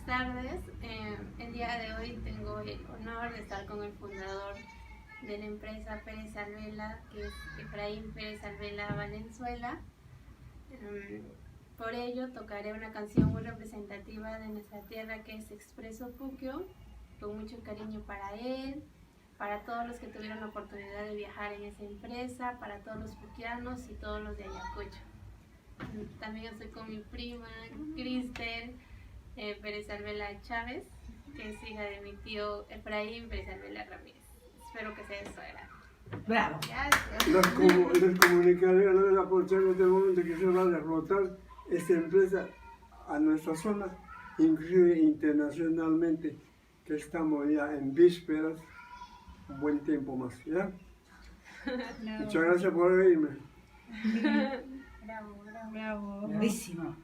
buenas tardes. El día de hoy tengo el honor de estar con el fundador de la empresa Pérez Albela, que es Efraín Pérez Albela Valenzuela. Por ello tocaré una canción muy representativa de nuestra tierra, que es Expreso Puquio, con mucho cariño para él, para todos los que tuvieron la oportunidad de viajar en esa empresa, para todos los puquianos y todos los de Ayacucho. También estoy con mi prima Cristel Pérez Albela Chávez, que es hija de mi tío Efraín Pérez Albela Ramírez. Espero que sea de su agrado. Bravo. Gracias. Les comunicaré a la vez aprovechar este momento que se va a derrotar esta empresa a nuestra zona, inclusive internacionalmente, que estamos ya en vísperas, un buen tiempo más, ¿ya? No. Muchas gracias por oírme. Bravo, bravo. Bravo. Bravísimo.